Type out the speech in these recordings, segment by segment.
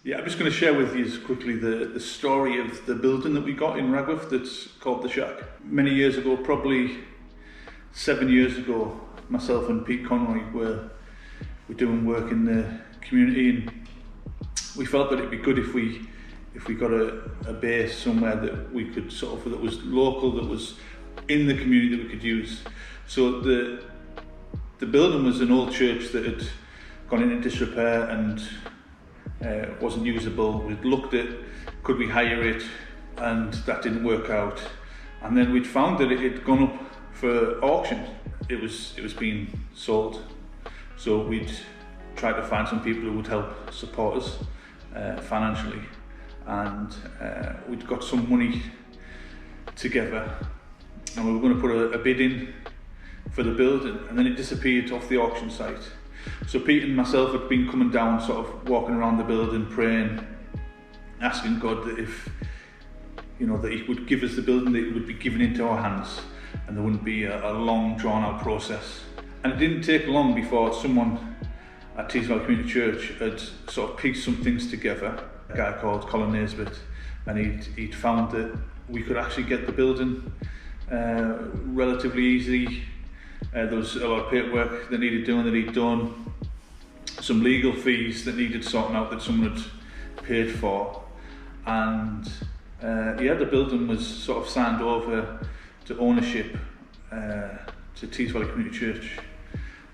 Yeah, I'm just going to share with you quickly the story of the building that we got in Ragworth that's called The Shack. Many years ago, probably 7 years ago, myself and Pete Conroy were doing work in the community, and we felt that it'd be good if we got a base somewhere that we could that was local, that was in the community that we could use. So the building was an old church that had gone into disrepair and wasn't usable. We'd looked at could we hire it, and that didn't work out. And then we'd found that it had gone up for auction. It was being sold. So we'd tried to find some people who would help support us financially, and we'd got some money together, and we were going to put a bid in for the building, and then it disappeared off the auction site. So Pete and myself had been coming down, walking around the building, praying, asking God that if, that He would give us the building, that it would be given into our hands, and there wouldn't be a long, drawn-out process. And it didn't take long before someone at Teesville Community Church had pieced some things together. A guy called Colin Naisbitt, and he'd found that we could actually get the building relatively easy. There was a lot of paperwork that needed doing that he'd done, some legal fees that needed sorting out that someone had paid for, and the building was signed over to ownership to Teesville Community Church.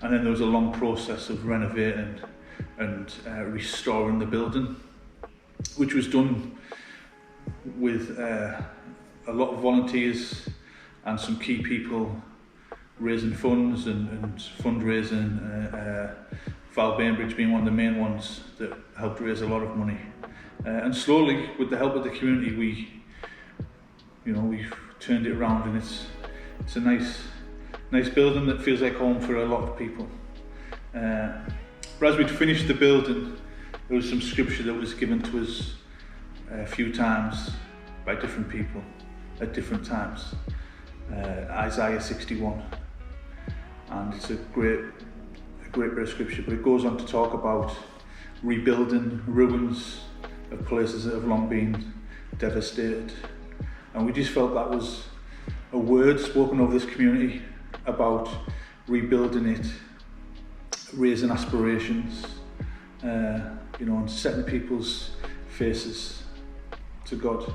And then there was a long process of renovating and restoring the building, which was done with a lot of volunteers and some key people raising funds and fundraising, Val Bainbridge being one of the main ones that helped raise a lot of money. And slowly, with the help of the community, we've turned it around, and it's a nice building that feels like home for a lot of people. But as we'd finished the building, there was some scripture that was given to us a few times by different people at different times. Isaiah 61, and it's a great bit of scripture, but it goes on to talk about rebuilding ruins of places that have long been devastated. And we just felt that was a word spoken over this community about rebuilding it, raising aspirations, and setting people's faces to God.